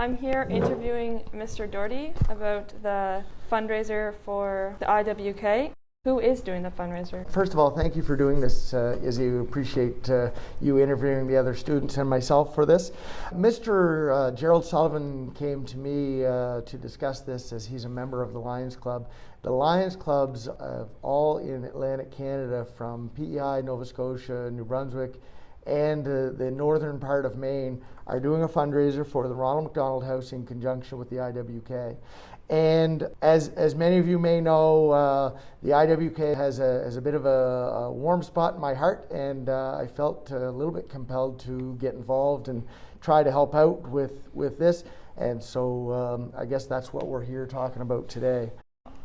I'm here interviewing Mr. Doherty about the fundraiser for the IWK. Who is doing the fundraiser? First of all, thank you for doing this, Izzy. We appreciate you interviewing the other students and myself for this. Mr. Gerald Sullivan came to me to discuss this as he's a member of the Lions Club. The Lions Clubs, all in Atlantic Canada, from PEI, Nova Scotia, New Brunswick, and the northern part of Maine, are doing a fundraiser for the Ronald McDonald House in conjunction with the IWK. And as many of you may know, the IWK has a bit of a warm spot in my heart, and I felt a little bit compelled to get involved and try to help out with this. And so I guess that's what we're here talking about today.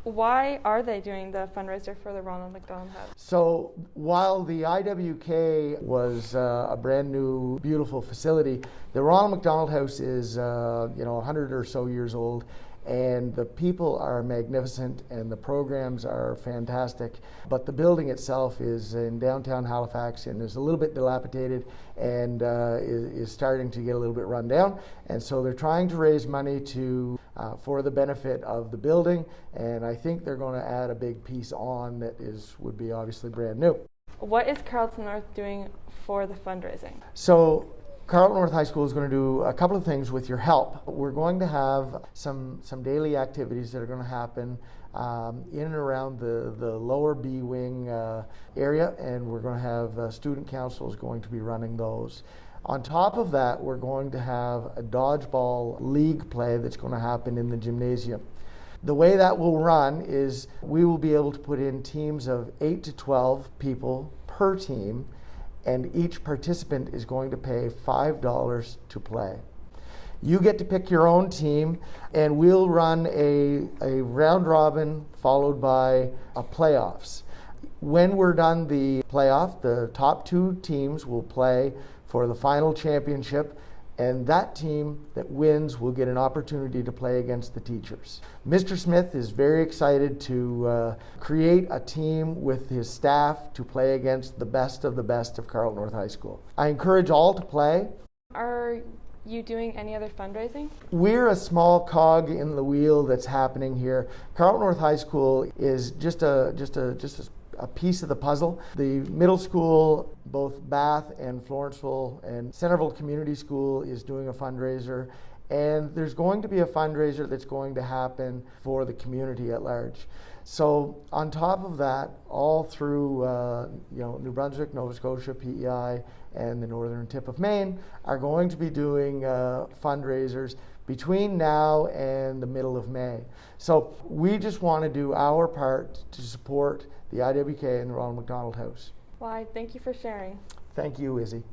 Why are they doing the fundraiser for the Ronald McDonald House? So while the IWK was a brand new, beautiful facility, the Ronald McDonald House is 100 or so years old. And the people are magnificent and the programs are fantastic, but the building itself is in downtown Halifax and is a little bit dilapidated and is starting to get a little bit run down. And so they're trying to raise money for the benefit of the building, and I think they're going to add a big piece on that would be obviously brand new. What is Carleton North doing for the fundraising? So Carleton North High School is going to do a couple of things with your help. We're going to have some daily activities that are going to happen in and around the lower B wing area, and we're going to have student councils going to be running those. On top of that, we're going to have a dodgeball league play that's going to happen in the gymnasium. The way that will run is we will be able to put in teams of 8 to 12 people per team, and each participant is going to pay $5 to play. You get to pick your own team, and we'll run a round robin followed by a playoffs. When we're done the playoff, the top two teams will play for the final championship, and that team that wins will get an opportunity to play against the teachers. Mr. Smith is very excited to create a team with his staff to play against the best of Carleton North High School. I encourage all to play. Are you doing any other fundraising? We're a small cog in the wheel that's happening here. Carleton North High School is just a piece of the puzzle. The middle school, both Bath and Florenceville and Centerville Community School, is doing a fundraiser, and there's going to be a fundraiser that's going to happen for the community at large. So on top of that, all through New Brunswick, Nova Scotia, PEI, and the northern tip of Maine are going to be doing fundraisers between now and the middle of May. So we just want to do our part to support the IWK and the Ronald McDonald House. Why, thank you for sharing. Thank you, Izzy.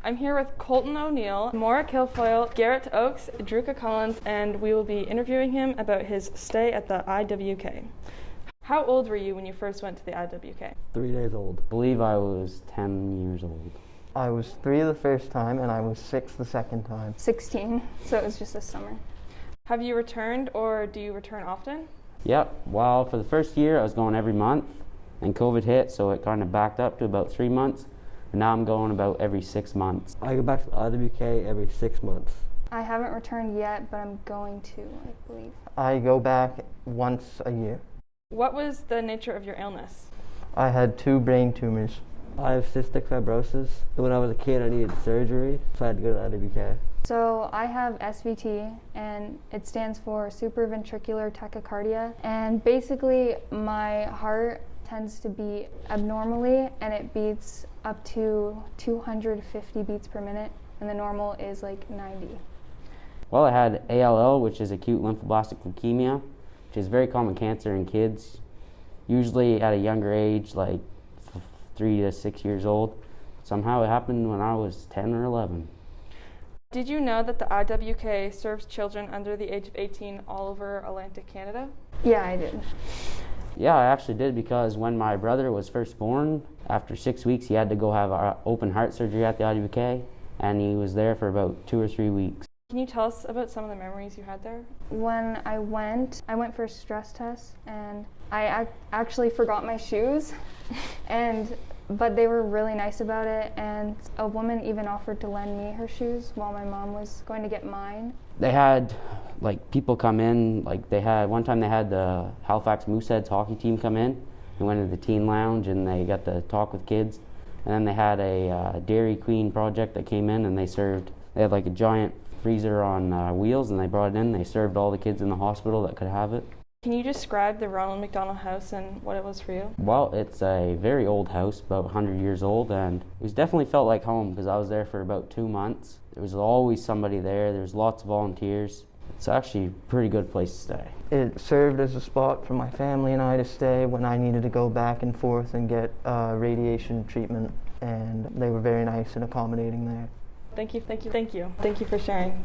I'm here with Colton O'Neill, Maura Kilfoyle, Garrett Oakes, Druka Collins, and we will be interviewing him about his stay at the IWK. How old were you when you first went to the IWK? 3 days old. I believe I was 10 years old. I was 3 the first time, and I was 6 the second time. 16, so it was just this summer. Have you returned, or do you return often? Yep. Well, for the first year, I was going every month, and COVID hit, so it kind of backed up to about 3 months, and now I'm going about every 6 months. I go back to the IWK every 6 months. I haven't returned yet, but I'm going to, I believe. I go back once a year. What was the nature of your illness? I had 2 brain tumors. I have cystic fibrosis. When I was a kid, I needed surgery, so I had to go to IWK. So I have SVT, and it stands for supraventricular tachycardia. And basically, my heart tends to beat abnormally, and it beats up to 250 beats per minute, and the normal is like 90. Well, I had ALL, which is acute lymphoblastic leukemia, which is a very common cancer in kids, usually at a younger age, like 3 to 6 years old. Somehow it happened when I was 10 or 11. Did you know that the IWK serves children under the age of 18 all over Atlantic Canada? Yeah, I did. Yeah, I actually did, because when my brother was first born, after 6 weeks he had to go have open heart surgery at the IWK, and he was there for about 2 or 3 weeks. Can you tell us about some of the memories you had there? When I went for a stress test, and I actually forgot my shoes, and but they were really nice about it, and a woman even offered to lend me her shoes while my mom was going to get mine. They had like people come in, like they had one time they had the Halifax Mooseheads hockey team come in and went into the teen lounge and they got to talk with kids. And then they had a Dairy Queen project that came in and they had like a giant freezer on wheels and they brought it in. They served all the kids in the hospital that could have it. Can you describe the Ronald McDonald House and what it was for you? Well, it's a very old house, about 100 years old, and it was definitely felt like home because I was there for about 2 months. There was always somebody there. There was lots of volunteers. It's actually a pretty good place to stay. It served as a spot for my family and I to stay when I needed to go back and forth and get radiation treatment, and they were very nice and accommodating there. Thank you for sharing.